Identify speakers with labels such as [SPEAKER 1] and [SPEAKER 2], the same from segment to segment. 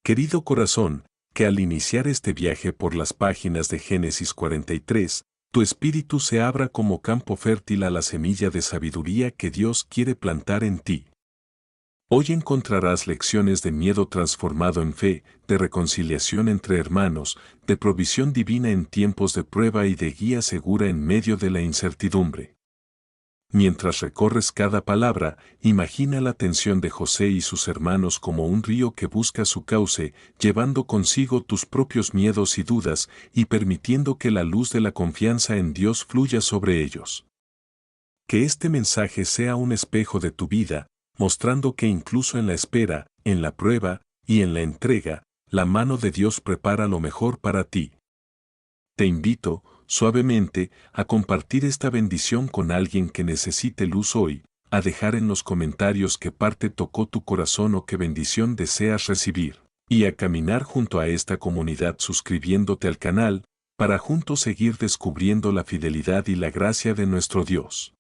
[SPEAKER 1] Querido corazón, que al iniciar este viaje por las páginas de Génesis 43, tu espíritu se abra como campo fértil a la semilla de sabiduría que Dios quiere plantar en ti. Hoy encontrarás lecciones de miedo transformado en fe, de reconciliación entre hermanos, de provisión divina en tiempos de prueba y de guía segura en medio de la incertidumbre. Mientras recorres cada palabra, imagina la tensión de José y sus hermanos como un río que busca su cauce, llevando consigo tus propios miedos y dudas y permitiendo que la luz de la confianza en Dios fluya sobre ellos. Que este mensaje sea un espejo de tu vida, mostrando que incluso en la espera, en la prueba y en la entrega, la mano de Dios prepara lo mejor para ti. Te invito, suavemente, a compartir esta bendición con alguien que necesite luz hoy, a dejar en los comentarios qué parte tocó tu corazón o qué bendición deseas recibir, y a caminar junto a esta comunidad suscribiéndote al canal, para juntos seguir descubriendo la fidelidad y la gracia de nuestro Dios.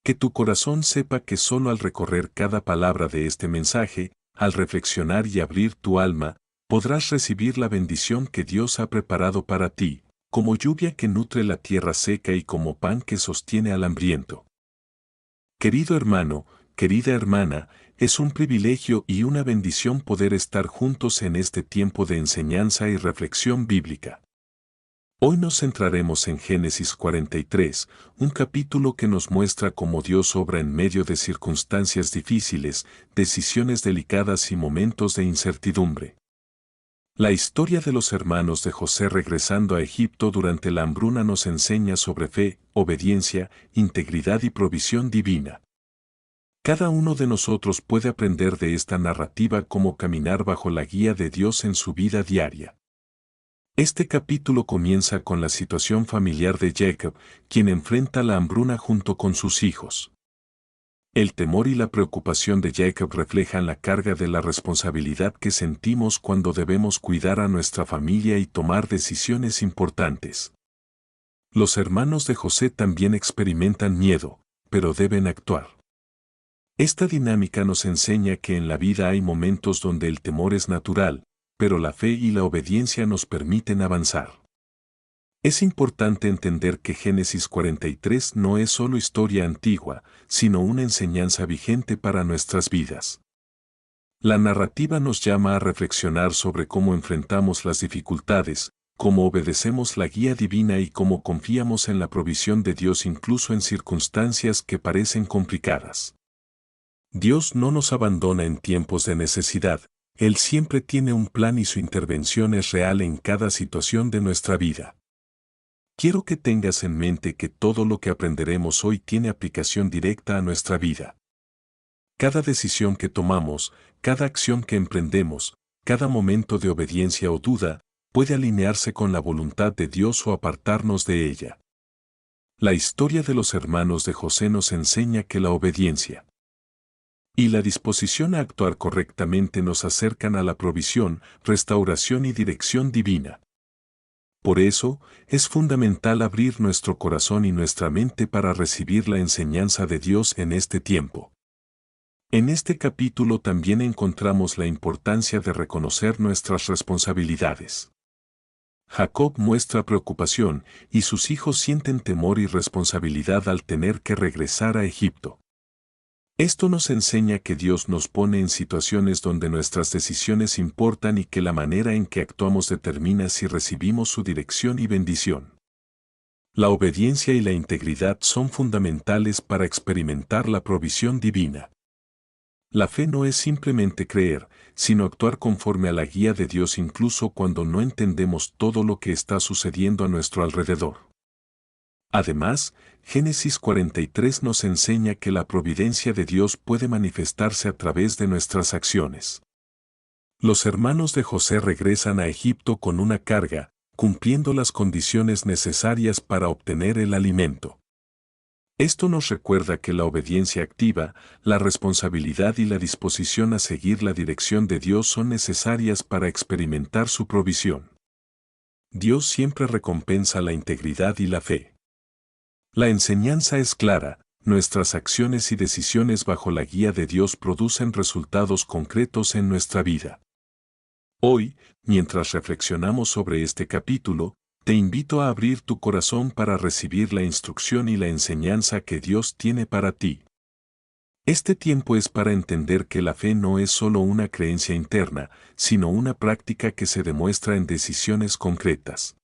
[SPEAKER 1] Que tu corazón sepa que solo al recorrer cada palabra de este mensaje, al reflexionar y abrir tu alma, podrás recibir la bendición que Dios ha preparado para ti, como lluvia que nutre la tierra seca y como pan que sostiene al hambriento. Querido hermano, querida hermana, es un privilegio y una bendición poder estar juntos en este tiempo de enseñanza y reflexión bíblica. Hoy nos centraremos en Génesis 43, un capítulo que nos muestra cómo Dios obra en medio de circunstancias difíciles, decisiones delicadas y momentos de incertidumbre. La historia de los hermanos de José regresando a Egipto durante la hambruna nos enseña sobre fe, obediencia, integridad y provisión divina. Cada uno de nosotros puede aprender de esta narrativa cómo caminar bajo la guía de Dios en su vida diaria. Este capítulo comienza con la situación familiar de Jacob, quien enfrenta la hambruna junto con sus hijos. El temor y la preocupación de Jacob reflejan la carga de la responsabilidad que sentimos cuando debemos cuidar a nuestra familia y tomar decisiones importantes. Los hermanos de José también experimentan miedo, pero deben actuar. Esta dinámica nos enseña que en la vida hay momentos donde el temor es natural, pero la fe y la obediencia nos permiten avanzar. Es importante entender que Génesis 43 no es solo historia antigua, sino una enseñanza vigente para nuestras vidas. La narrativa nos llama a reflexionar sobre cómo enfrentamos las dificultades, cómo obedecemos la guía divina y cómo confiamos en la provisión de Dios incluso en circunstancias que parecen complicadas. Dios no nos abandona en tiempos de necesidad, Él siempre tiene un plan y su intervención es real en cada situación de nuestra vida. Quiero que tengas en mente que todo lo que aprenderemos hoy tiene aplicación directa a nuestra vida. Cada decisión que tomamos, cada acción que emprendemos, cada momento de obediencia o duda, puede alinearse con la voluntad de Dios o apartarnos de ella. La historia de los hermanos de José nos enseña que la obediencia y la disposición a actuar correctamente nos acercan a la provisión, restauración y dirección divina. Por eso, es fundamental abrir nuestro corazón y nuestra mente para recibir la enseñanza de Dios en este tiempo. En este capítulo también encontramos la importancia de reconocer nuestras responsabilidades. Jacob muestra preocupación y sus hijos sienten temor y responsabilidad al tener que regresar a Egipto. Esto nos enseña que Dios nos pone en situaciones donde nuestras decisiones importan y que la manera en que actuamos determina si recibimos su dirección y bendición. La obediencia y la integridad son fundamentales para experimentar la provisión divina. La fe no es simplemente creer, sino actuar conforme a la guía de Dios incluso cuando no entendemos todo lo que está sucediendo a nuestro alrededor. Además, Génesis 43 nos enseña que la providencia de Dios puede manifestarse a través de nuestras acciones. Los hermanos de José regresan a Egipto con una carga, cumpliendo las condiciones necesarias para obtener el alimento. Esto nos recuerda que la obediencia activa, la responsabilidad y la disposición a seguir la dirección de Dios son necesarias para experimentar su provisión. Dios siempre recompensa la integridad y la fe. La enseñanza es clara, nuestras acciones y decisiones bajo la guía de Dios producen resultados concretos en nuestra vida. Hoy, mientras reflexionamos sobre este capítulo, te invito a abrir tu corazón para recibir la instrucción y la enseñanza que Dios tiene para ti. Este tiempo es para entender que la fe no es solo una creencia interna, sino una práctica que se demuestra en decisiones concretas.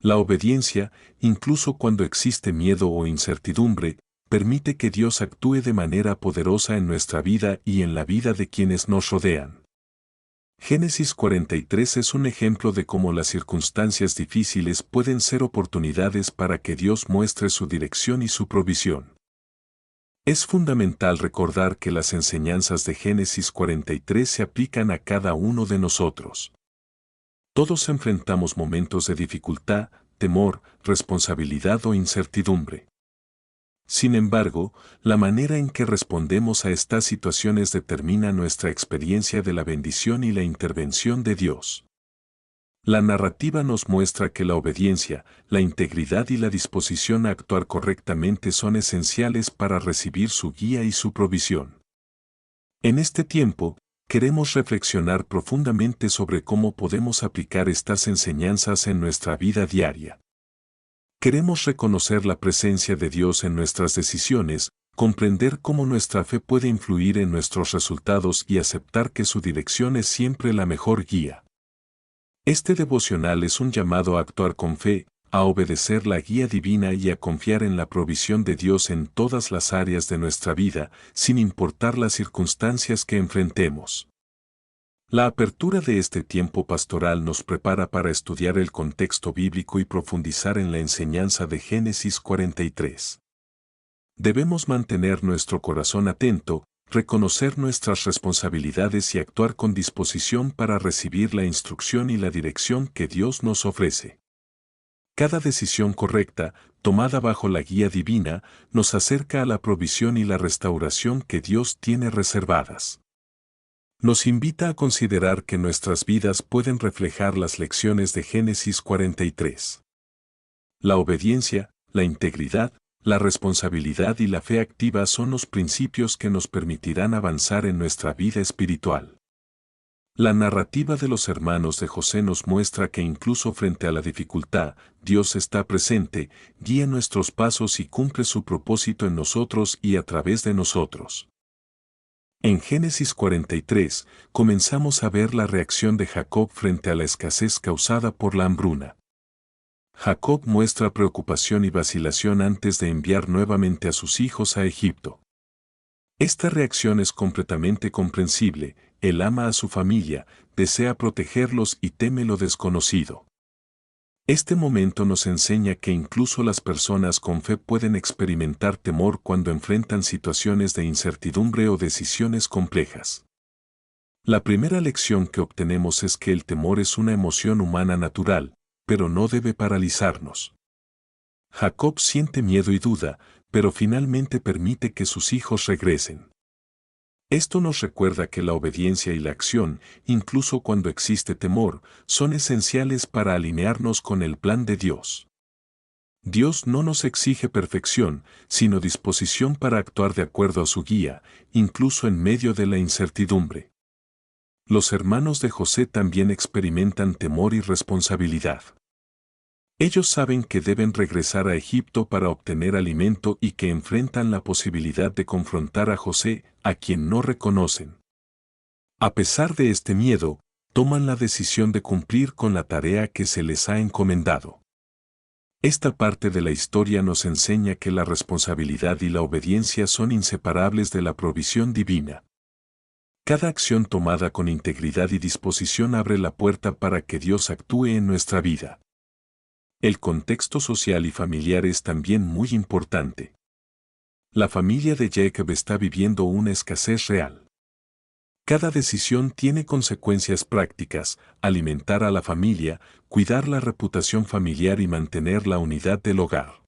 [SPEAKER 1] La obediencia, incluso cuando existe miedo o incertidumbre, permite que Dios actúe de manera poderosa en nuestra vida y en la vida de quienes nos rodean. Génesis 43 es un ejemplo de cómo las circunstancias difíciles pueden ser oportunidades para que Dios muestre su dirección y su provisión. Es fundamental recordar que las enseñanzas de Génesis 43 se aplican a cada uno de nosotros. Todos enfrentamos momentos de dificultad, temor, responsabilidad o incertidumbre. Sin embargo, la manera en que respondemos a estas situaciones determina nuestra experiencia de la bendición y la intervención de Dios. La narrativa nos muestra que la obediencia, la integridad y la disposición a actuar correctamente son esenciales para recibir su guía y su provisión. En este tiempo, queremos reflexionar profundamente sobre cómo podemos aplicar estas enseñanzas en nuestra vida diaria. Queremos reconocer la presencia de Dios en nuestras decisiones, comprender cómo nuestra fe puede influir en nuestros resultados y aceptar que su dirección es siempre la mejor guía. Este devocional es un llamado a actuar con fe, a obedecer la guía divina y a confiar en la provisión de Dios en todas las áreas de nuestra vida, sin importar las circunstancias que enfrentemos. La apertura de este tiempo pastoral nos prepara para estudiar el contexto bíblico y profundizar en la enseñanza de Génesis 43. Debemos mantener nuestro corazón atento, reconocer nuestras responsabilidades y actuar con disposición para recibir la instrucción y la dirección que Dios nos ofrece. Cada decisión correcta, tomada bajo la guía divina, nos acerca a la provisión y la restauración que Dios tiene reservadas. Nos invita a considerar que nuestras vidas pueden reflejar las lecciones de Génesis 43. La obediencia, la integridad, la responsabilidad y la fe activa son los principios que nos permitirán avanzar en nuestra vida espiritual. La narrativa de los hermanos de José nos muestra que incluso frente a la dificultad, Dios está presente, guía nuestros pasos y cumple su propósito en nosotros y a través de nosotros. En Génesis 43, comenzamos a ver la reacción de Jacob frente a la escasez causada por la hambruna. Jacob muestra preocupación y vacilación antes de enviar nuevamente a sus hijos a Egipto. Esta reacción es completamente comprensible, él ama a su familia, desea protegerlos y teme lo desconocido. Este momento nos enseña que incluso las personas con fe pueden experimentar temor cuando enfrentan situaciones de incertidumbre o decisiones complejas. La primera lección que obtenemos es que el temor es una emoción humana natural, pero no debe paralizarnos. Jacob siente miedo y duda, pero finalmente permite que sus hijos regresen. Esto nos recuerda que la obediencia y la acción, incluso cuando existe temor, son esenciales para alinearnos con el plan de Dios. Dios no nos exige perfección, sino disposición para actuar de acuerdo a su guía, incluso en medio de la incertidumbre. Los hermanos de José también experimentan temor y responsabilidad. Ellos saben que deben regresar a Egipto para obtener alimento y que enfrentan la posibilidad de confrontar a José, a quien no reconocen. A pesar de este miedo, toman la decisión de cumplir con la tarea que se les ha encomendado. Esta parte de la historia nos enseña que la responsabilidad y la obediencia son inseparables de la provisión divina. Cada acción tomada con integridad y disposición abre la puerta para que Dios actúe en nuestra vida. El contexto social y familiar es también muy importante. La familia de Jacob está viviendo una escasez real. Cada decisión tiene consecuencias prácticas: alimentar a la familia, cuidar la reputación familiar y mantener la unidad del hogar.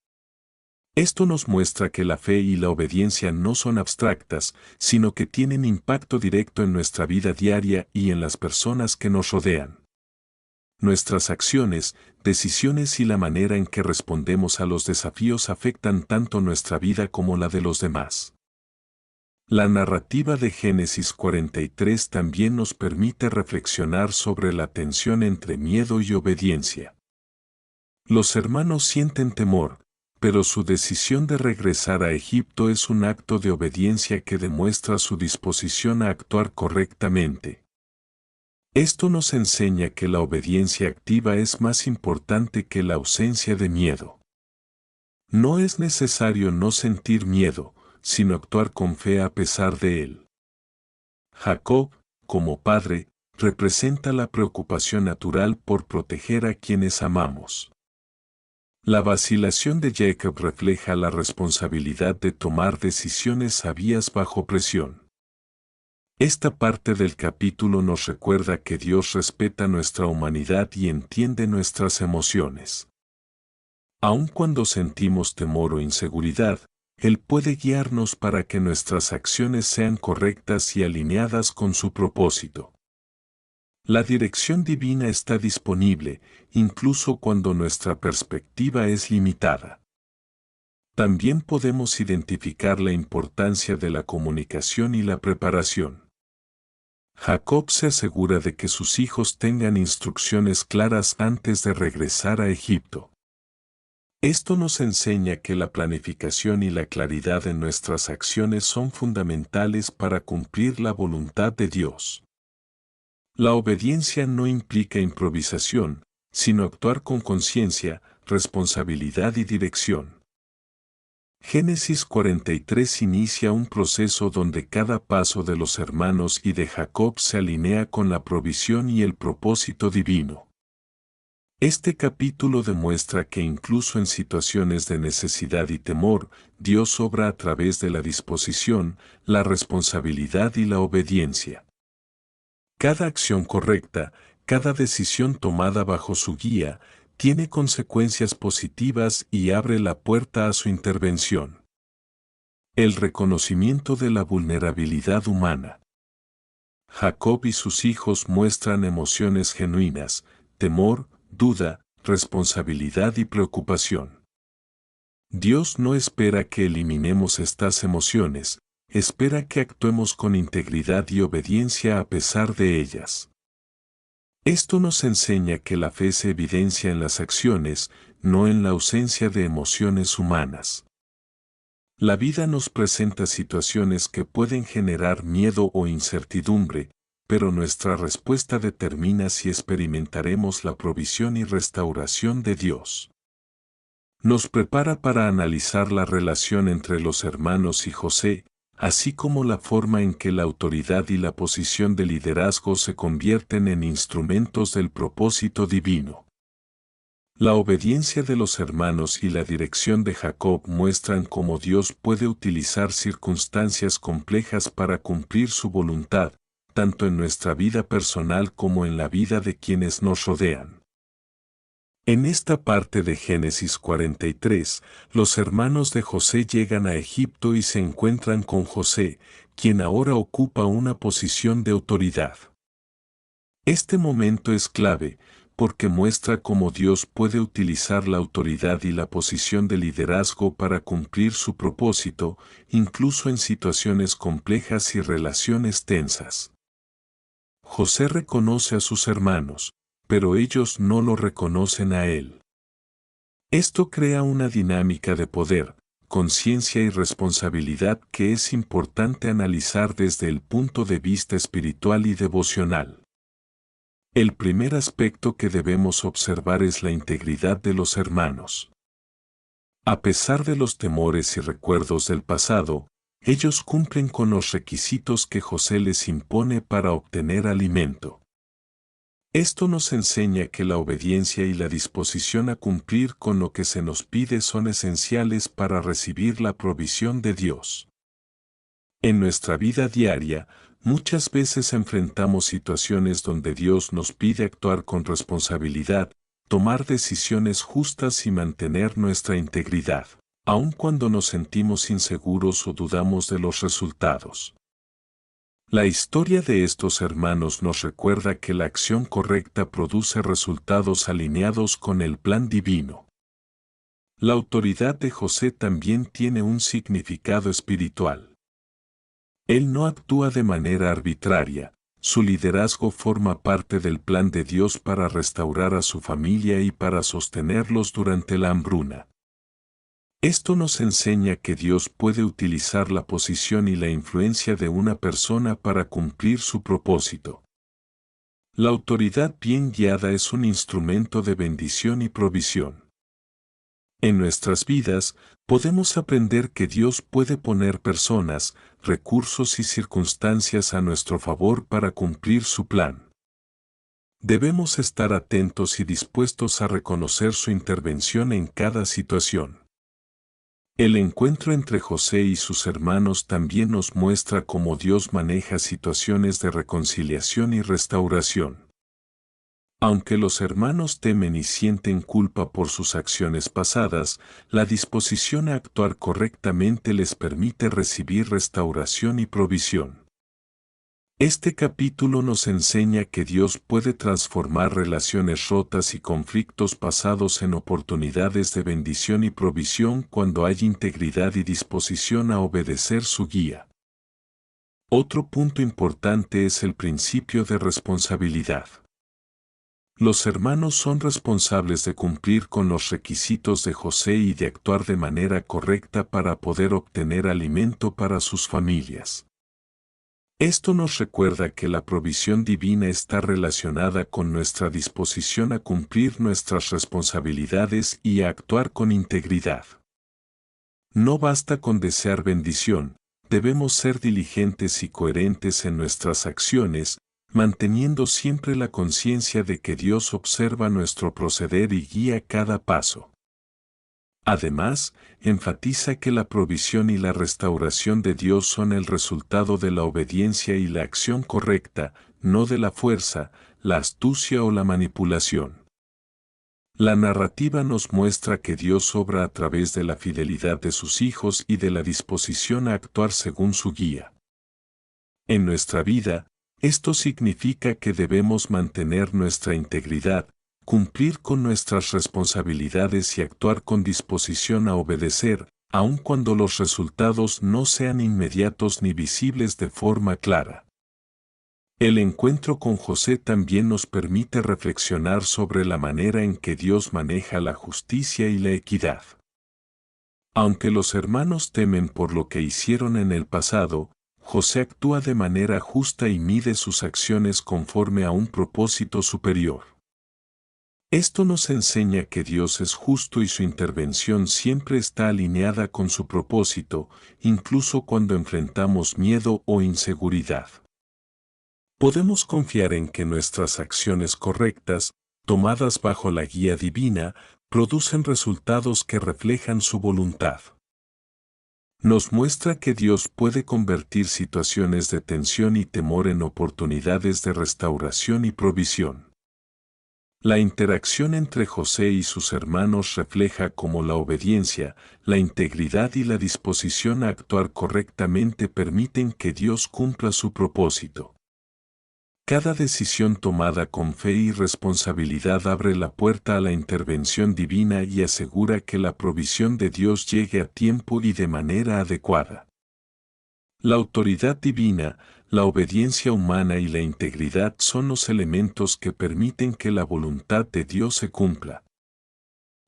[SPEAKER 1] Esto nos muestra que la fe y la obediencia no son abstractas, sino que tienen impacto directo en nuestra vida diaria y en las personas que nos rodean. Nuestras acciones, decisiones y la manera en que respondemos a los desafíos afectan tanto nuestra vida como la de los demás. La narrativa de Génesis 43 también nos permite reflexionar sobre la tensión entre miedo y obediencia. Los hermanos sienten temor, pero su decisión de regresar a Egipto es un acto de obediencia que demuestra su disposición a actuar correctamente. Esto nos enseña que la obediencia activa es más importante que la ausencia de miedo. No es necesario no sentir miedo, sino actuar con fe a pesar de él. Jacob, como padre, representa la preocupación natural por proteger a quienes amamos. La vacilación de Jacob refleja la responsabilidad de tomar decisiones sabias bajo presión. Esta parte del capítulo nos recuerda que Dios respeta nuestra humanidad y entiende nuestras emociones. Aun cuando sentimos temor o inseguridad, Él puede guiarnos para que nuestras acciones sean correctas y alineadas con su propósito. La dirección divina está disponible, incluso cuando nuestra perspectiva es limitada. También podemos identificar la importancia de la comunicación y la preparación. Jacob se asegura de que sus hijos tengan instrucciones claras antes de regresar a Egipto. Esto nos enseña que la planificación y la claridad en nuestras acciones son fundamentales para cumplir la voluntad de Dios. La obediencia no implica improvisación, sino actuar con conciencia, responsabilidad y dirección. Génesis 43 inicia un proceso donde cada paso de los hermanos y de Jacob se alinea con la provisión y el propósito divino. Este capítulo demuestra que incluso en situaciones de necesidad y temor, Dios obra a través de la disposición, la responsabilidad y la obediencia. Cada acción correcta, cada decisión tomada bajo su guía, tiene consecuencias positivas y abre la puerta a su intervención. El reconocimiento de la vulnerabilidad humana. Jacob y sus hijos muestran emociones genuinas, temor, duda, responsabilidad y preocupación. Dios no espera que eliminemos estas emociones, espera que actuemos con integridad y obediencia a pesar de ellas. Esto nos enseña que la fe se evidencia en las acciones, no en la ausencia de emociones humanas. La vida nos presenta situaciones que pueden generar miedo o incertidumbre, pero nuestra respuesta determina si experimentaremos la provisión y restauración de Dios. Nos prepara para analizar la relación entre los hermanos y José, así como la forma en que la autoridad y la posición de liderazgo se convierten en instrumentos del propósito divino. La obediencia de los hermanos y la dirección de Jacob muestran cómo Dios puede utilizar circunstancias complejas para cumplir su voluntad, tanto en nuestra vida personal como en la vida de quienes nos rodean. En esta parte de Génesis 43, los hermanos de José llegan a Egipto y se encuentran con José, quien ahora ocupa una posición de autoridad. Este momento es clave, porque muestra cómo Dios puede utilizar la autoridad y la posición de liderazgo para cumplir su propósito, incluso en situaciones complejas y relaciones tensas. José reconoce a sus hermanos, pero ellos no lo reconocen a él. Esto crea una dinámica de poder, conciencia y responsabilidad que es importante analizar desde el punto de vista espiritual y devocional. El primer aspecto que debemos observar es la integridad de los hermanos. A pesar de los temores y recuerdos del pasado, ellos cumplen con los requisitos que José les impone para obtener alimento. Esto nos enseña que la obediencia y la disposición a cumplir con lo que se nos pide son esenciales para recibir la provisión de Dios. En nuestra vida diaria, muchas veces enfrentamos situaciones donde Dios nos pide actuar con responsabilidad, tomar decisiones justas y mantener nuestra integridad, aun cuando nos sentimos inseguros o dudamos de los resultados. La historia de estos hermanos nos recuerda que la acción correcta produce resultados alineados con el plan divino. La autoridad de José también tiene un significado espiritual. Él no actúa de manera arbitraria, su liderazgo forma parte del plan de Dios para restaurar a su familia y para sostenerlos durante la hambruna. Esto nos enseña que Dios puede utilizar la posición y la influencia de una persona para cumplir su propósito. La autoridad bien guiada es un instrumento de bendición y provisión. En nuestras vidas, podemos aprender que Dios puede poner personas, recursos y circunstancias a nuestro favor para cumplir su plan. Debemos estar atentos y dispuestos a reconocer su intervención en cada situación. El encuentro entre José y sus hermanos también nos muestra cómo Dios maneja situaciones de reconciliación y restauración. Aunque los hermanos temen y sienten culpa por sus acciones pasadas, la disposición a actuar correctamente les permite recibir restauración y provisión. Este capítulo nos enseña que Dios puede transformar relaciones rotas y conflictos pasados en oportunidades de bendición y provisión cuando hay integridad y disposición a obedecer su guía. Otro punto importante es el principio de responsabilidad. Los hermanos son responsables de cumplir con los requisitos de José y de actuar de manera correcta para poder obtener alimento para sus familias. Esto nos recuerda que la provisión divina está relacionada con nuestra disposición a cumplir nuestras responsabilidades y a actuar con integridad. No basta con desear bendición, debemos ser diligentes y coherentes en nuestras acciones, manteniendo siempre la conciencia de que Dios observa nuestro proceder y guía cada paso. Además, enfatiza que la provisión y la restauración de Dios son el resultado de la obediencia y la acción correcta, no de la fuerza, la astucia o la manipulación. La narrativa nos muestra que Dios obra a través de la fidelidad de sus hijos y de la disposición a actuar según su guía. En nuestra vida, esto significa que debemos mantener nuestra integridad, cumplir con nuestras responsabilidades y actuar con disposición a obedecer, aun cuando los resultados no sean inmediatos ni visibles de forma clara. El encuentro con José también nos permite reflexionar sobre la manera en que Dios maneja la justicia y la equidad. Aunque los hermanos temen por lo que hicieron en el pasado, José actúa de manera justa y mide sus acciones conforme a un propósito superior. Esto nos enseña que Dios es justo y su intervención siempre está alineada con su propósito, incluso cuando enfrentamos miedo o inseguridad. Podemos confiar en que nuestras acciones correctas, tomadas bajo la guía divina, producen resultados que reflejan su voluntad. Nos muestra que Dios puede convertir situaciones de tensión y temor en oportunidades de restauración y provisión. La interacción entre José y sus hermanos refleja cómo la obediencia, la integridad y la disposición a actuar correctamente permiten que Dios cumpla su propósito. Cada decisión tomada con fe y responsabilidad abre la puerta a la intervención divina y asegura que la provisión de Dios llegue a tiempo y de manera adecuada. La autoridad divina, la obediencia humana y la integridad son los elementos que permiten que la voluntad de Dios se cumpla.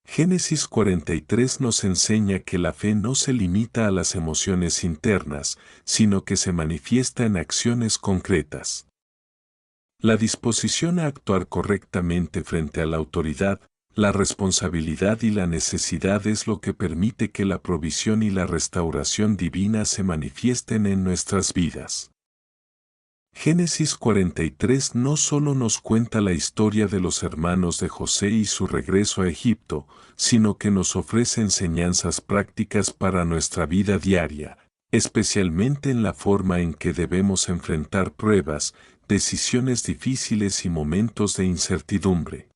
[SPEAKER 1] Génesis 43 nos enseña que la fe no se limita a las emociones internas, sino que se manifiesta en acciones concretas. La disposición a actuar correctamente frente a la autoridad, la responsabilidad y la necesidad es lo que permite que la provisión y la restauración divina se manifiesten en nuestras vidas. Génesis 43 no solo nos cuenta la historia de los hermanos de José y su regreso a Egipto, sino que nos ofrece enseñanzas prácticas para nuestra vida diaria, especialmente en la forma en que debemos enfrentar pruebas, decisiones difíciles y momentos de incertidumbre.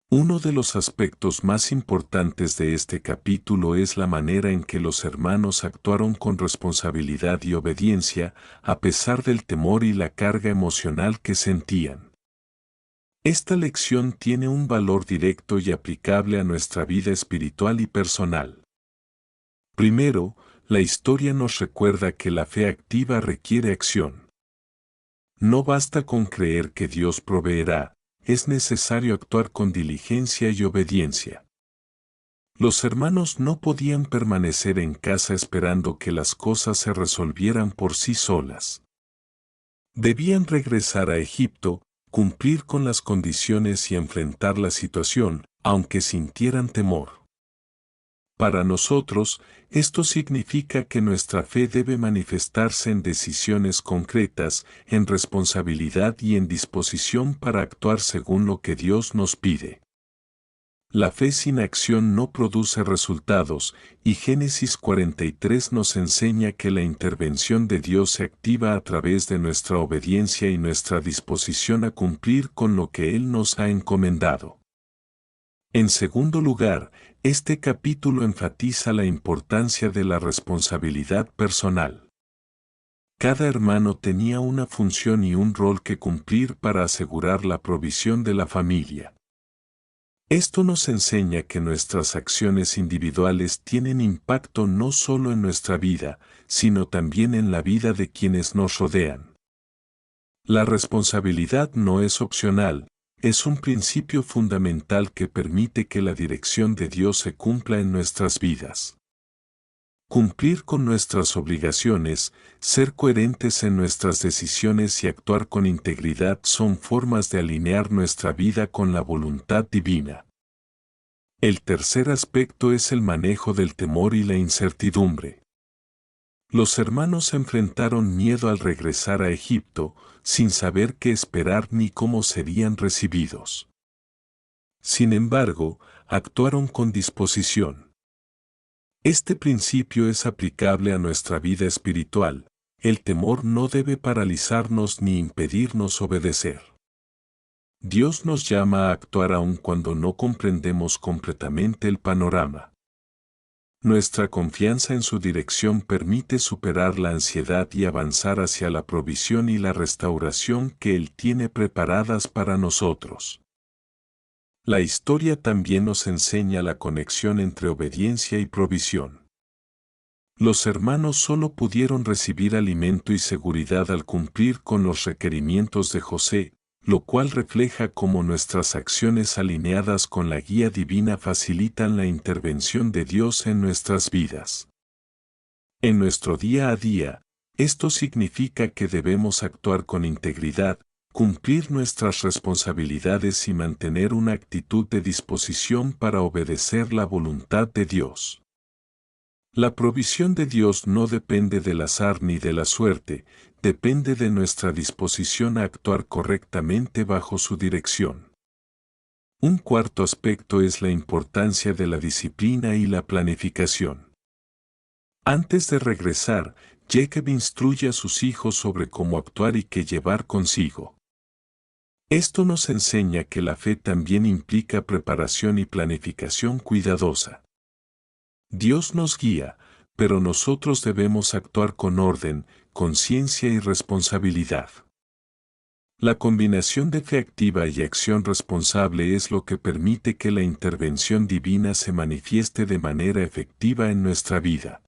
[SPEAKER 1] Uno de los aspectos más importantes de este capítulo es la manera en que los hermanos actuaron con responsabilidad y obediencia, a pesar del temor y la carga emocional que sentían. Esta lección tiene un valor directo y aplicable a nuestra vida espiritual y personal. Primero, La historia nos recuerda que la fe activa requiere acción. No basta con creer que Dios proveerá, es necesario actuar con diligencia y obediencia. Los hermanos no podían permanecer en casa esperando que las cosas se resolvieran por sí solas. Debían regresar a Egipto, cumplir con las condiciones y enfrentar la situación, aunque sintieran temor. Para nosotros, esto significa que nuestra fe debe manifestarse en decisiones concretas, en responsabilidad y en disposición para actuar según lo que Dios nos pide. La fe sin acción no produce resultados, y Génesis 43 nos enseña que la intervención de Dios se activa a través de nuestra obediencia y nuestra disposición a cumplir con lo que Él nos ha encomendado. En segundo lugar, este capítulo enfatiza la importancia de la responsabilidad personal. Cada hermano tenía una función y un rol que cumplir para asegurar la provisión de la familia. Esto nos enseña que nuestras acciones individuales tienen impacto no solo en nuestra vida, sino también en la vida de quienes nos rodean. La responsabilidad no es opcional, es un principio fundamental que permite que la dirección de Dios se cumpla en nuestras vidas. Cumplir con nuestras obligaciones, ser coherentes en nuestras decisiones y actuar con integridad son formas de alinear nuestra vida con la voluntad divina. El tercer aspecto es el manejo del temor y la incertidumbre. Los hermanos enfrentaron miedo al regresar a Egipto, sin saber qué esperar ni cómo serían recibidos. Sin embargo, actuaron con disposición. Este principio es aplicable a nuestra vida espiritual. El temor no debe paralizarnos ni impedirnos obedecer. Dios nos llama a actuar aun cuando no comprendemos completamente el panorama. Nuestra confianza en su dirección permite superar la ansiedad y avanzar hacia la provisión y la restauración que Él tiene preparadas para nosotros. La historia también nos enseña la conexión entre obediencia y provisión. Los hermanos solo pudieron recibir alimento y seguridad al cumplir con los requerimientos de José, lo cual refleja cómo nuestras acciones alineadas con la guía divina facilitan la intervención de Dios en nuestras vidas. En nuestro día a día, esto significa que debemos actuar con integridad, cumplir nuestras responsabilidades y mantener una actitud de disposición para obedecer la voluntad de Dios. La provisión de Dios no depende del azar ni de la suerte, depende de nuestra disposición a actuar correctamente bajo su dirección. Un cuarto aspecto es la importancia de la disciplina y la planificación. Antes de regresar, Jacob instruye a sus hijos sobre cómo actuar y qué llevar consigo. Esto nos enseña que la fe también implica preparación y planificación cuidadosa. Dios nos guía, pero nosotros debemos actuar con orden, conciencia y responsabilidad. La combinación de fe activa y acción responsable es lo que permite que la intervención divina se manifieste de manera efectiva en nuestra vida.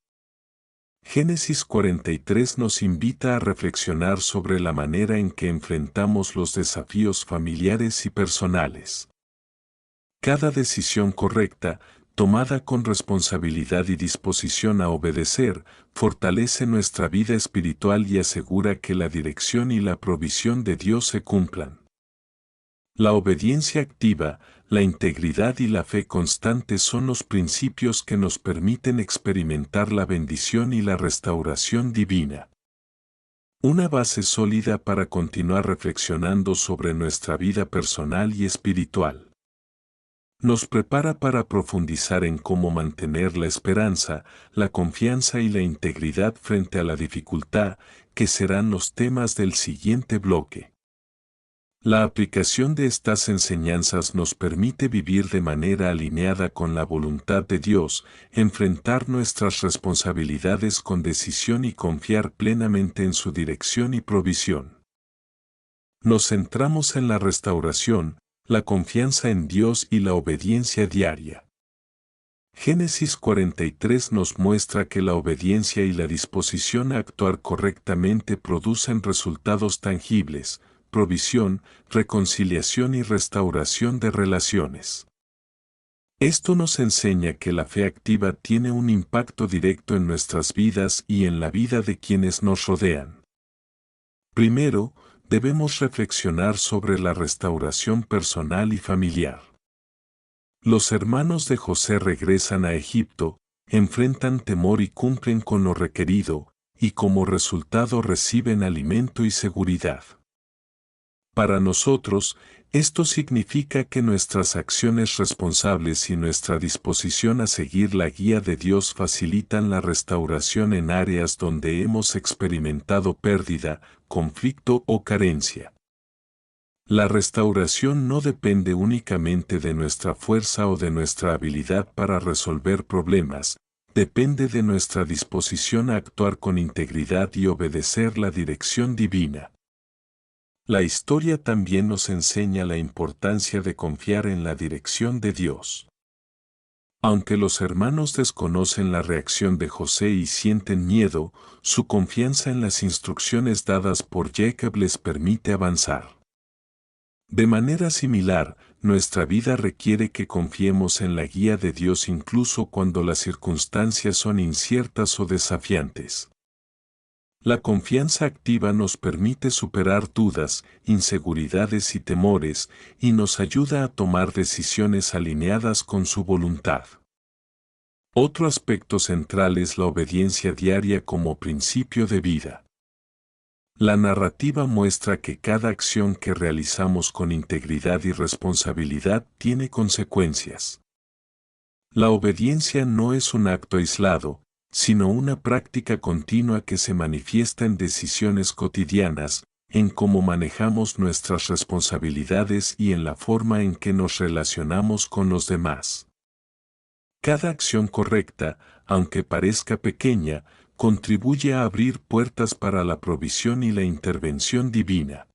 [SPEAKER 1] Génesis 43 nos invita a reflexionar sobre la manera en que enfrentamos los desafíos familiares y personales. Cada decisión correcta, tomada con responsabilidad y disposición a obedecer, fortalece nuestra vida espiritual y asegura que la dirección y la provisión de Dios se cumplan. La obediencia activa, la integridad y la fe constante son los principios que nos permiten experimentar la bendición y la restauración divina. Una base sólida para continuar reflexionando sobre nuestra vida personal y espiritual. Nos prepara para profundizar en cómo mantener la esperanza, la confianza y la integridad frente a la dificultad, que serán los temas del siguiente bloque. La aplicación de estas enseñanzas nos permite vivir de manera alineada con la voluntad de Dios, enfrentar nuestras responsabilidades con decisión y confiar plenamente en su dirección y provisión. Nos centramos en la restauración, la confianza en Dios y la obediencia diaria. Génesis 43 nos muestra que la obediencia y la disposición a actuar correctamente producen resultados tangibles, provisión, reconciliación y restauración de relaciones. Esto nos enseña que la fe activa tiene un impacto directo en nuestras vidas y en la vida de quienes nos rodean. Primero, debemos reflexionar sobre la restauración personal y familiar. Los hermanos de José regresan a Egipto, enfrentan temor y cumplen con lo requerido, y como resultado reciben alimento y seguridad. Para nosotros, esto significa que nuestras acciones responsables y nuestra disposición a seguir la guía de Dios facilitan la restauración en áreas donde hemos experimentado pérdida, conflicto o carencia. La restauración no depende únicamente de nuestra fuerza o de nuestra habilidad para resolver problemas, depende de nuestra disposición a actuar con integridad y obedecer la dirección divina. La historia también nos enseña la importancia de confiar en la dirección de Dios. Aunque los hermanos desconocen la reacción de José y sienten miedo, su confianza en las instrucciones dadas por Jacob les permite avanzar. De manera similar, nuestra vida requiere que confiemos en la guía de Dios incluso cuando las circunstancias son inciertas o desafiantes. La confianza activa nos permite superar dudas, inseguridades y temores, y nos ayuda a tomar decisiones alineadas con su voluntad. Otro aspecto central es la obediencia diaria como principio de vida. La narrativa muestra que cada acción que realizamos con integridad y responsabilidad tiene consecuencias. La obediencia no es un acto aislado, sino una práctica continua que se manifiesta en decisiones cotidianas, en cómo manejamos nuestras responsabilidades y en la forma en que nos relacionamos con los demás. Cada acción correcta, aunque parezca pequeña, contribuye a abrir puertas para la provisión y la intervención divina.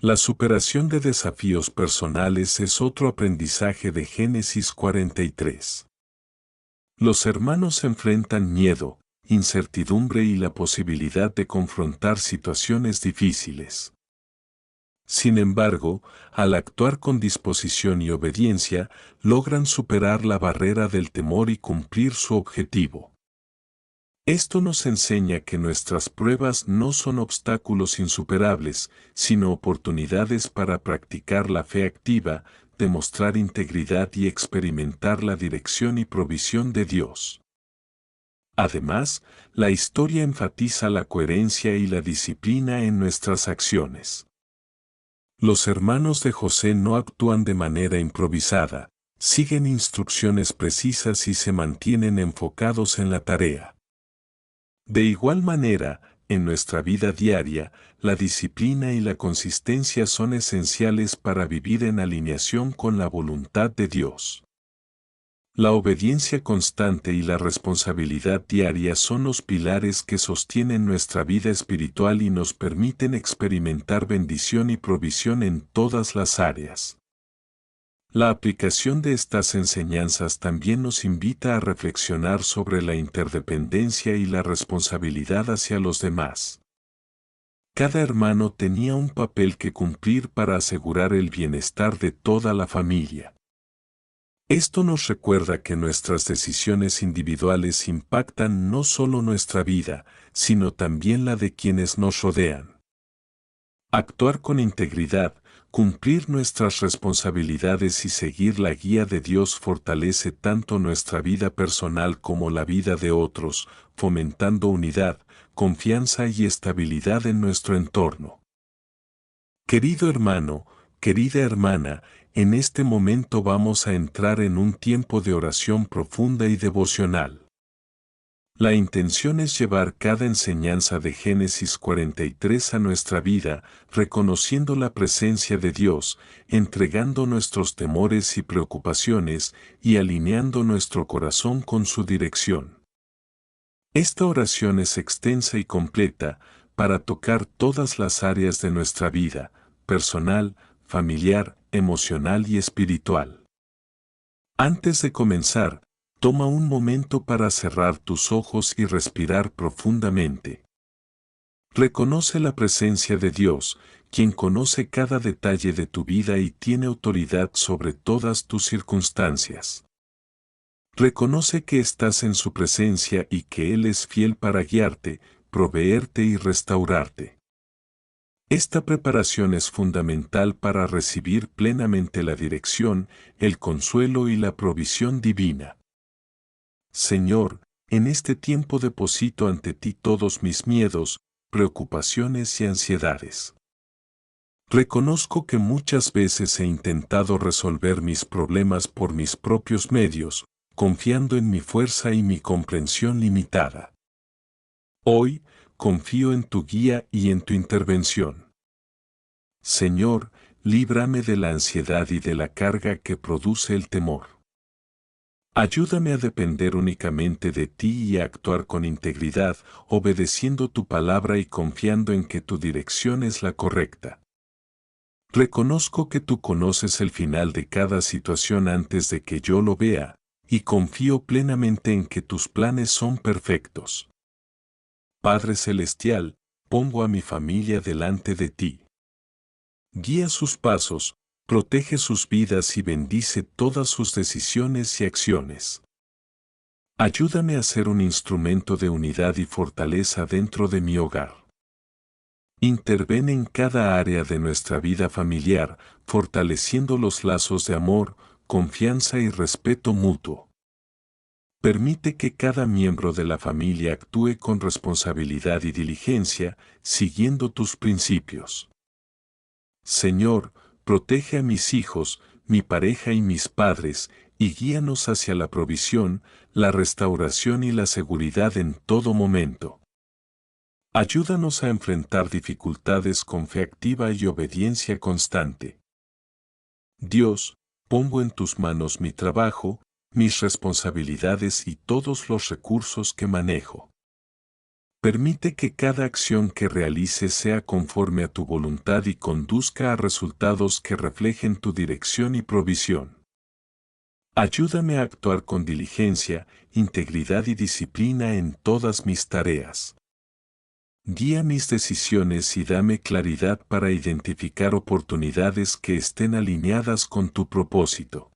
[SPEAKER 1] La superación de desafíos personales es otro aprendizaje de Génesis 43. Los hermanos enfrentan miedo, incertidumbre y la posibilidad de confrontar situaciones difíciles. Sin embargo, al actuar con disposición y obediencia, logran superar la barrera del temor y cumplir su objetivo. Esto nos enseña que nuestras pruebas no son obstáculos insuperables, sino oportunidades para practicar la fe activa, demostrar integridad y experimentar la dirección y provisión de Dios. Además, la historia enfatiza la coherencia y la disciplina en nuestras acciones. Los hermanos de José no actúan de manera improvisada, siguen instrucciones precisas y se mantienen enfocados en la tarea. De igual manera, en nuestra vida diaria, la disciplina y la consistencia son esenciales para vivir en alineación con la voluntad de Dios. La obediencia constante y la responsabilidad diaria son los pilares que sostienen nuestra vida espiritual y nos permiten experimentar bendición y provisión en todas las áreas. La aplicación de estas enseñanzas también nos invita a reflexionar sobre la interdependencia y la responsabilidad hacia los demás. Cada hermano tenía un papel que cumplir para asegurar el bienestar de toda la familia. Esto nos recuerda que nuestras decisiones individuales impactan no solo nuestra vida, sino también la de quienes nos rodean. Actuar con integridad, cumplir nuestras responsabilidades y seguir la guía de Dios fortalece tanto nuestra vida personal como la vida de otros, fomentando unidad, confianza y estabilidad en nuestro entorno. Querido hermano, querida hermana, en este momento vamos a entrar en un tiempo de oración profunda y devocional. La intención es llevar cada enseñanza de Génesis 43 a nuestra vida, reconociendo la presencia de Dios, entregando nuestros temores y preocupaciones y alineando nuestro corazón con su dirección. Esta oración es extensa y completa para tocar todas las áreas de nuestra vida, personal, familiar, emocional y espiritual. Antes de comenzar, Toma un momento para cerrar tus ojos y respirar profundamente. Reconoce la presencia de Dios, quien conoce cada detalle de tu vida y tiene autoridad sobre todas tus circunstancias. Reconoce que estás en su presencia y que Él es fiel para guiarte, proveerte y restaurarte. Esta preparación es fundamental para recibir plenamente la dirección, el consuelo y la provisión divina. Señor, en este tiempo deposito ante ti todos mis miedos, preocupaciones y ansiedades. Reconozco que muchas veces he intentado resolver mis problemas por mis propios medios, confiando en mi fuerza y mi comprensión limitada. Hoy, confío en tu guía y en tu intervención. Señor, líbrame de la ansiedad y de la carga que produce el temor. Ayúdame a depender únicamente de ti y a actuar con integridad, obedeciendo tu palabra y confiando en que tu dirección es la correcta. Reconozco que tú conoces el final de cada situación antes de que yo lo vea, y confío plenamente en que tus planes son perfectos. Padre Celestial, pongo a mi familia delante de ti. Guía sus pasos, protege sus vidas y bendice todas sus decisiones y acciones. Ayúdame a ser un instrumento de unidad y fortaleza dentro de mi hogar. Interven en cada área de nuestra vida familiar, fortaleciendo los lazos de amor, confianza y respeto mutuo. Permite que cada miembro de la familia actúe con responsabilidad y diligencia, siguiendo tus principios. Señor, protege a mis hijos, mi pareja y mis padres, y guíanos hacia la provisión, la restauración y la seguridad en todo momento. Ayúdanos a enfrentar dificultades con fe activa y obediencia constante. Dios, pongo en tus manos mi trabajo, mis responsabilidades y todos los recursos que manejo. Permite que cada acción que realice sea conforme a tu voluntad y conduzca a resultados que reflejen tu dirección y provisión. Ayúdame a actuar con diligencia, integridad y disciplina en todas mis tareas. Guía mis decisiones y dame claridad para identificar oportunidades que estén alineadas con tu propósito.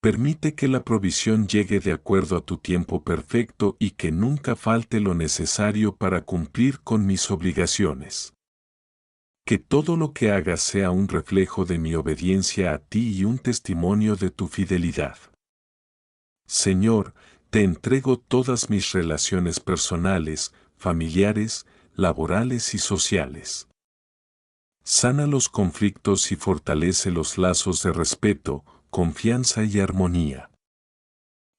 [SPEAKER 1] Permite que la provisión llegue de acuerdo a tu tiempo perfecto y que nunca falte lo necesario para cumplir con mis obligaciones. Que todo lo que haga sea un reflejo de mi obediencia a ti y un testimonio de tu fidelidad. Señor, te entrego todas mis relaciones personales, familiares, laborales y sociales. Sana los conflictos y fortalece los lazos de respeto, confianza y armonía.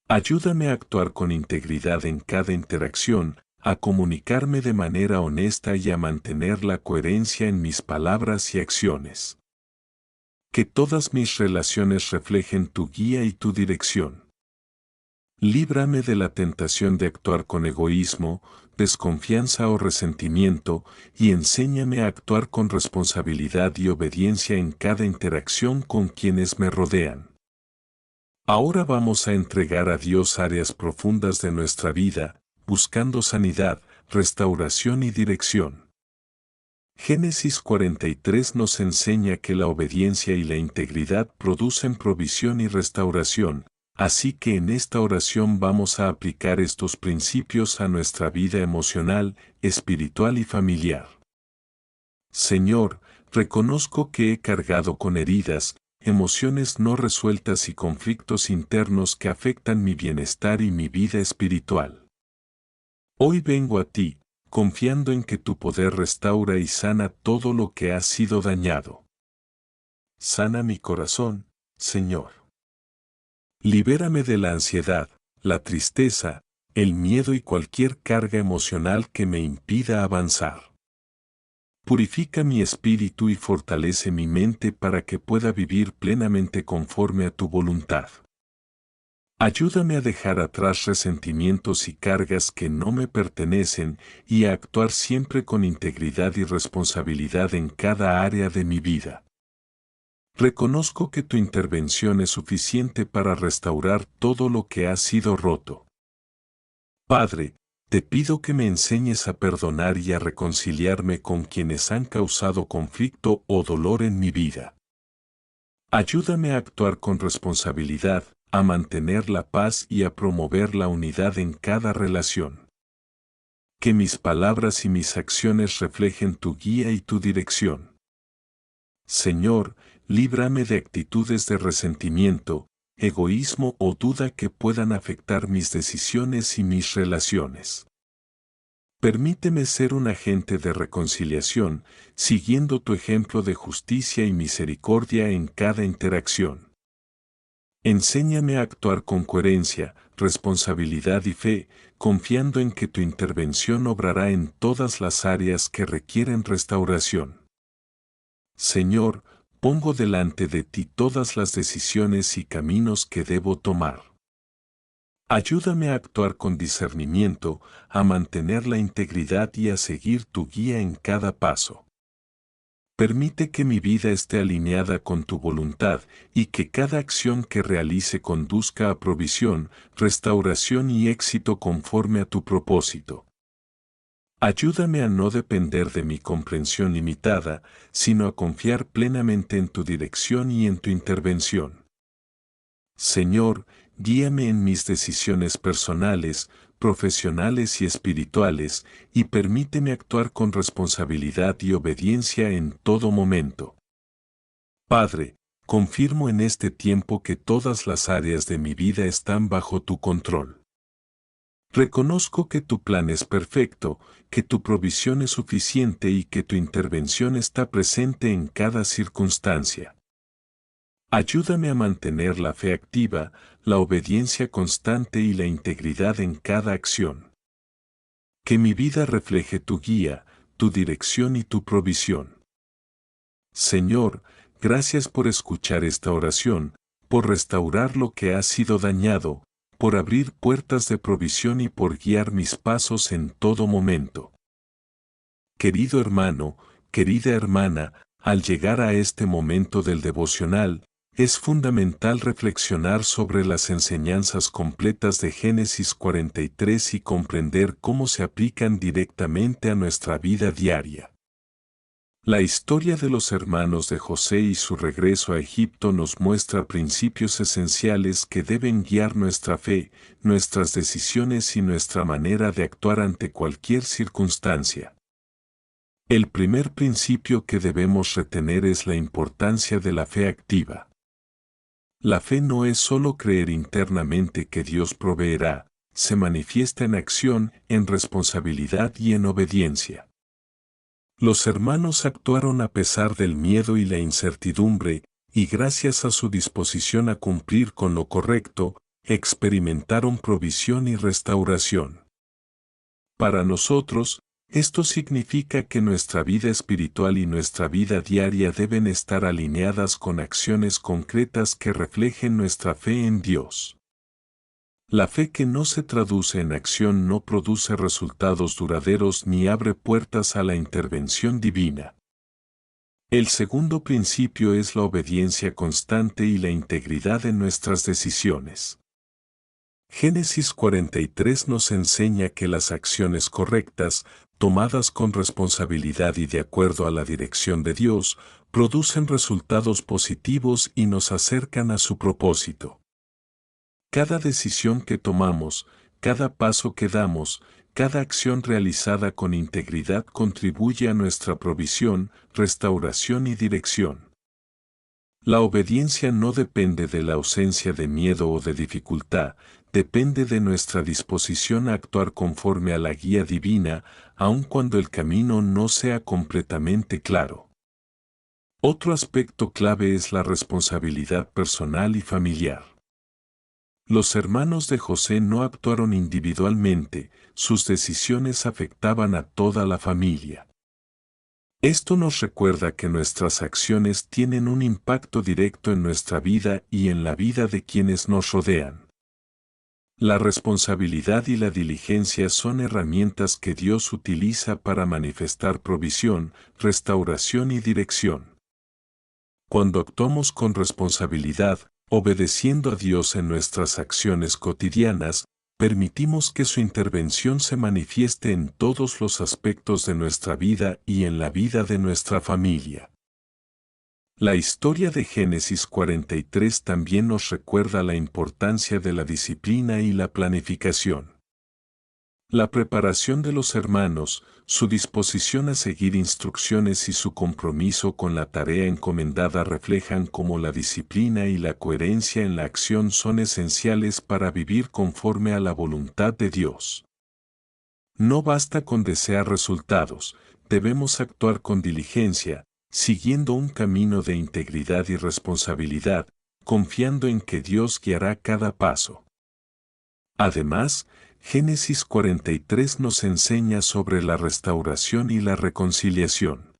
[SPEAKER 1] Ayúdame a actuar con integridad en cada interacción, a comunicarme de manera honesta y a mantener la coherencia en mis palabras y acciones. Que todas mis relaciones reflejen tu guía y tu dirección. Líbrame de la tentación de actuar con egoísmo, desconfianza o resentimiento, y enséñame a actuar con responsabilidad y obediencia en cada interacción con quienes me rodean. Ahora vamos a entregar a Dios áreas profundas de nuestra vida, buscando sanidad, restauración y dirección. Génesis 43 nos enseña que la obediencia y la integridad producen provisión y restauración, así que en esta oración vamos a aplicar estos principios a nuestra vida emocional, espiritual y familiar. Señor, reconozco que he cargado con heridas, emociones no resueltas y conflictos internos que afectan mi bienestar y mi vida espiritual. Hoy vengo a ti, confiando en que tu poder restaura y sana todo lo que ha sido dañado. Sana mi corazón, Señor. Libérame de la ansiedad, la tristeza, el miedo y cualquier carga emocional que me impida avanzar. Purifica mi espíritu y fortalece mi mente para que pueda vivir plenamente conforme a tu voluntad. Ayúdame a dejar atrás resentimientos y cargas que no me pertenecen y a actuar siempre con integridad y responsabilidad en cada área de mi vida. Reconozco que tu intervención es suficiente para restaurar todo lo que ha sido roto. Padre, te pido que me enseñes a perdonar y a reconciliarme con quienes han causado conflicto o dolor en mi vida. Ayúdame a actuar con responsabilidad, a mantener la paz y a promover la unidad en cada relación. Que mis palabras y mis acciones reflejen tu guía y tu dirección. Señor, líbrame de actitudes de resentimiento, egoísmo o duda que puedan afectar mis decisiones y mis relaciones. Permíteme ser un agente de reconciliación, siguiendo tu ejemplo de justicia y misericordia en cada interacción. Enséñame a actuar con coherencia, responsabilidad y fe, confiando en que tu intervención obrará en todas las áreas que requieren restauración. Señor, pongo delante de ti todas las decisiones y caminos que debo tomar. Ayúdame a actuar con discernimiento, a mantener la integridad y a seguir tu guía en cada paso. Permite que mi vida esté alineada con tu voluntad y que cada acción que realice conduzca a provisión, restauración y éxito conforme a tu propósito. Ayúdame a no depender de mi comprensión limitada, sino a confiar plenamente en tu dirección y en tu intervención. Señor, guíame en mis decisiones personales, profesionales y espirituales, y permíteme actuar con responsabilidad y obediencia en todo momento. Padre, confirmo en este tiempo que todas las áreas de mi vida están bajo tu control. Reconozco que tu plan es perfecto, que tu provisión es suficiente y que tu intervención está presente en cada circunstancia. Ayúdame a mantener la fe activa, la obediencia constante y la integridad en cada acción. Que mi vida refleje tu guía, tu dirección y tu provisión. Señor, gracias por escuchar esta oración, por restaurar lo que ha sido dañado, por abrir puertas de provisión y por guiar mis pasos en todo momento. Querido hermano, querida hermana, al llegar a este momento del devocional, es fundamental reflexionar sobre las enseñanzas completas de Génesis 43 y comprender cómo se aplican directamente a nuestra vida diaria. La historia de los hermanos de José y su regreso a Egipto nos muestra principios esenciales que deben guiar nuestra fe, nuestras decisiones y nuestra manera de actuar ante cualquier circunstancia. El primer principio que debemos retener es la importancia de la fe activa. La fe no es solo creer internamente que Dios proveerá, se manifiesta en acción, en responsabilidad y en obediencia. Los hermanos actuaron a pesar del miedo y la incertidumbre, y gracias a su disposición a cumplir con lo correcto, experimentaron provisión y restauración. Para nosotros, esto significa que nuestra vida espiritual y nuestra vida diaria deben estar alineadas con acciones concretas que reflejen nuestra fe en Dios. La fe que no se traduce en acción no produce resultados duraderos ni abre puertas a la intervención divina. El segundo principio es la obediencia constante y la integridad en nuestras decisiones. Génesis 43 nos enseña que las acciones correctas, tomadas con responsabilidad y de acuerdo a la dirección de Dios, producen resultados positivos y nos acercan a su propósito. Cada decisión que tomamos, cada paso que damos, cada acción realizada con integridad contribuye a nuestra provisión, restauración y dirección. La obediencia no depende de la ausencia de miedo o de dificultad, depende de nuestra disposición a actuar conforme a la guía divina, aun cuando el camino no sea completamente claro. Otro aspecto clave es la responsabilidad personal y familiar. Los hermanos de José no actuaron individualmente, sus decisiones afectaban a toda la familia. Esto nos recuerda que nuestras acciones tienen un impacto directo en nuestra vida y en la vida de quienes nos rodean. La responsabilidad y la diligencia son herramientas que Dios utiliza para manifestar provisión, restauración y dirección. Cuando actuamos con responsabilidad, obedeciendo a Dios en nuestras acciones cotidianas, permitimos que su intervención se manifieste en todos los aspectos de nuestra vida y en la vida de nuestra familia. La historia de Génesis 43 también nos recuerda la importancia de la disciplina y la planificación. La preparación de los hermanos, su disposición a seguir instrucciones y su compromiso con la tarea encomendada reflejan cómo la disciplina y la coherencia en la acción son esenciales para vivir conforme a la voluntad de Dios. No basta con desear resultados, debemos actuar con diligencia, siguiendo un camino de integridad y responsabilidad, confiando en que Dios guiará cada paso. Además, Génesis 43 nos enseña sobre la restauración y la reconciliación.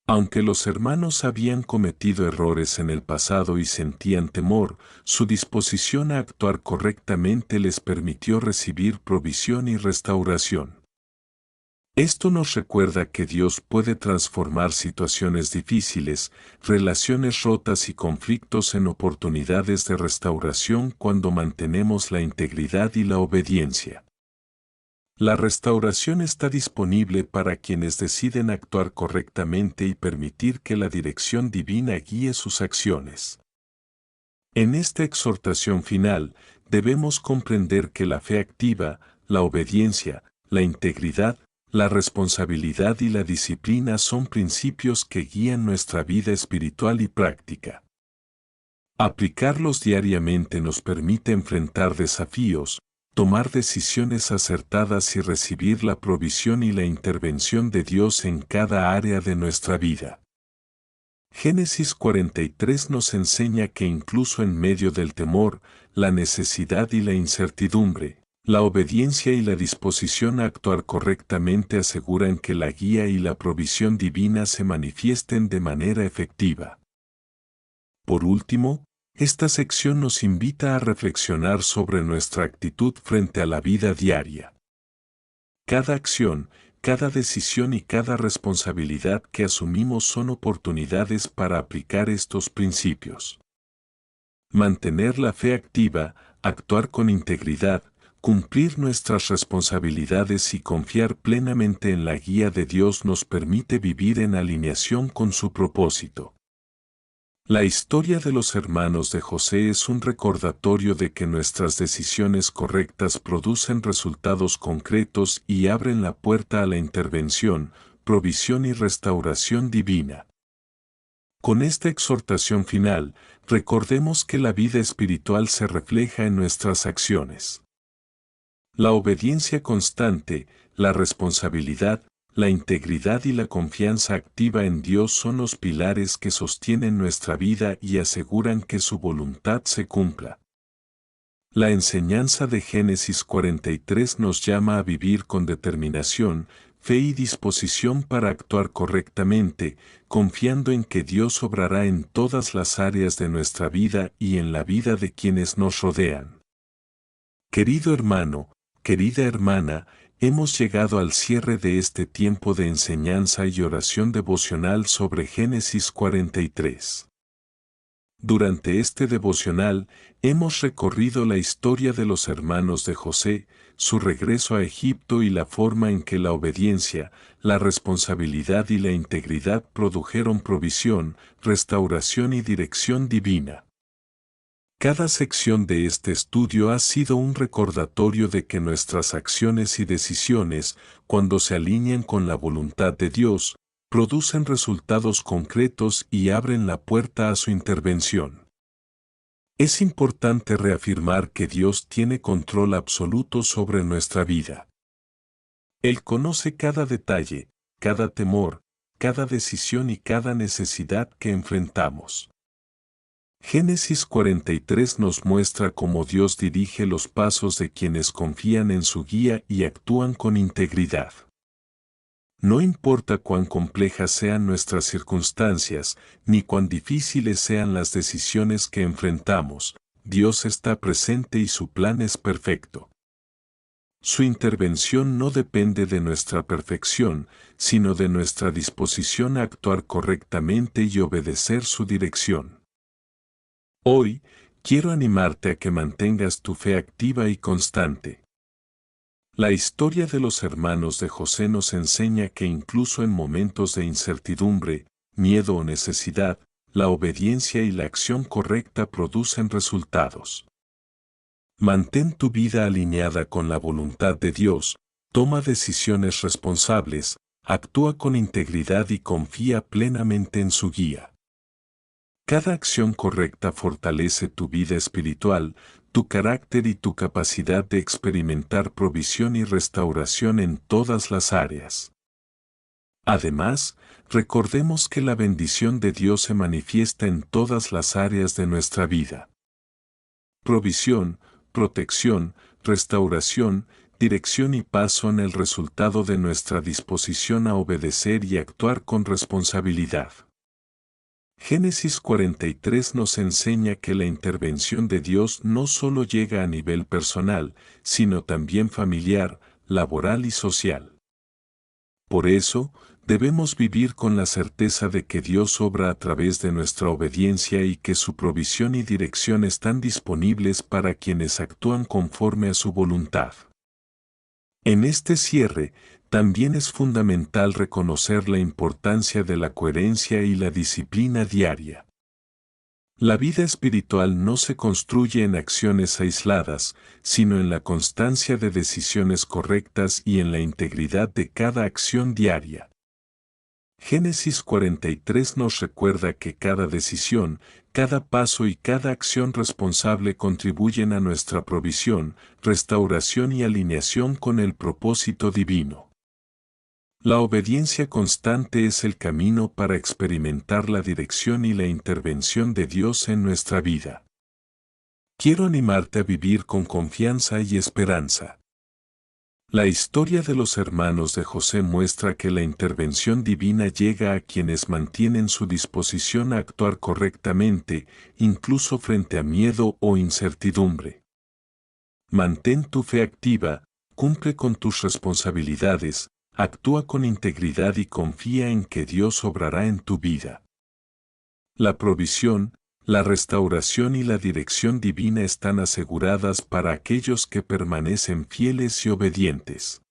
[SPEAKER 1] Aunque los hermanos habían cometido errores en el pasado y sentían temor, su disposición a actuar correctamente les permitió recibir provisión y restauración. Esto nos recuerda que Dios puede transformar situaciones difíciles, relaciones rotas y conflictos en oportunidades de restauración cuando mantenemos la integridad y la obediencia. La restauración está disponible para quienes deciden actuar correctamente y permitir que la dirección divina guíe sus acciones. En esta exhortación final, debemos comprender que la fe activa, la obediencia, la integridad, la responsabilidad y la disciplina son principios que guían nuestra vida espiritual y práctica. Aplicarlos diariamente nos permite enfrentar desafíos, tomar decisiones acertadas y recibir la provisión y la intervención de Dios en cada área de nuestra vida. Génesis 43 nos enseña que incluso en medio del temor, la necesidad y la incertidumbre, la obediencia y la disposición a actuar correctamente aseguran que la guía y la provisión divina se manifiesten de manera efectiva. Por último, esta sección nos invita a reflexionar sobre nuestra actitud frente a la vida diaria. Cada acción, cada decisión y cada responsabilidad que asumimos son oportunidades para aplicar estos principios. Mantener la fe activa, actuar con integridad, cumplir nuestras responsabilidades y confiar plenamente en la guía de Dios nos permite vivir en alineación con su propósito. La historia de los hermanos de José es un recordatorio de que nuestras decisiones correctas producen resultados concretos y abren la puerta a la intervención, provisión y restauración divina. Con esta exhortación final, recordemos que la vida espiritual se refleja en nuestras acciones. La obediencia constante, la responsabilidad, la integridad y la confianza activa en Dios son los pilares que sostienen nuestra vida y aseguran que su voluntad se cumpla. La enseñanza de Génesis 43 nos llama a vivir con determinación, fe y disposición para actuar correctamente, confiando en que Dios obrará en todas las áreas de nuestra vida y en la vida de quienes nos rodean. Querido hermano, querida hermana, hemos llegado al cierre de este tiempo de enseñanza y oración devocional sobre Génesis 43. Durante este devocional, hemos recorrido la historia de los hermanos de José, su regreso a Egipto y la forma en que la obediencia, la responsabilidad y la integridad produjeron provisión, restauración y dirección divina. Cada sección de este estudio ha sido un recordatorio de que nuestras acciones y decisiones, cuando se alinean con la voluntad de Dios, producen resultados concretos y abren la puerta a su intervención. Es importante reafirmar que Dios tiene control absoluto sobre nuestra vida. Él conoce cada detalle, cada temor, cada decisión y cada necesidad que enfrentamos. Génesis 43 nos muestra cómo Dios dirige los pasos de quienes confían en su guía y actúan con integridad. No importa cuán complejas sean nuestras circunstancias, ni cuán difíciles sean las decisiones que enfrentamos, Dios está presente y su plan es perfecto. Su intervención no depende de nuestra perfección, sino de nuestra disposición a actuar correctamente y obedecer su dirección. Hoy, quiero animarte a que mantengas tu fe activa y constante. La historia de los hermanos de José nos enseña que incluso en momentos de incertidumbre, miedo o necesidad, la obediencia y la acción correcta producen resultados. Mantén tu vida alineada con la voluntad de Dios, toma decisiones responsables, actúa con integridad y confía plenamente en su guía. Cada acción correcta fortalece tu vida espiritual, tu carácter y tu capacidad de experimentar provisión y restauración en todas las áreas. Además, recordemos que la bendición de Dios se manifiesta en todas las áreas de nuestra vida. Provisión, protección, restauración, dirección y paz son el resultado de nuestra disposición a obedecer y actuar con responsabilidad. Génesis 43 nos enseña que la intervención de Dios no solo llega a nivel personal, sino también familiar, laboral y social. Por eso, debemos vivir con la certeza de que Dios obra a través de nuestra obediencia y que su provisión y dirección están disponibles para quienes actúan conforme a su voluntad. En este cierre, también es fundamental reconocer la importancia de la coherencia y la disciplina diaria. La vida espiritual no se construye en acciones aisladas, sino en la constancia de decisiones correctas y en la integridad de cada acción diaria. Génesis 43 nos recuerda que cada decisión, cada paso y cada acción responsable contribuyen a nuestra provisión, restauración y alineación con el propósito divino. La obediencia constante es el camino para experimentar la dirección y la intervención de Dios en nuestra vida. Quiero animarte a vivir con confianza y esperanza. La historia de los hermanos de José muestra que la intervención divina llega a quienes mantienen su disposición a actuar correctamente, incluso frente a miedo o incertidumbre. Mantén tu fe activa, cumple con tus responsabilidades, actúa con integridad y confía en que Dios obrará en tu vida. La provisión, la restauración y la dirección divina están aseguradas para aquellos que permanecen fieles y obedientes.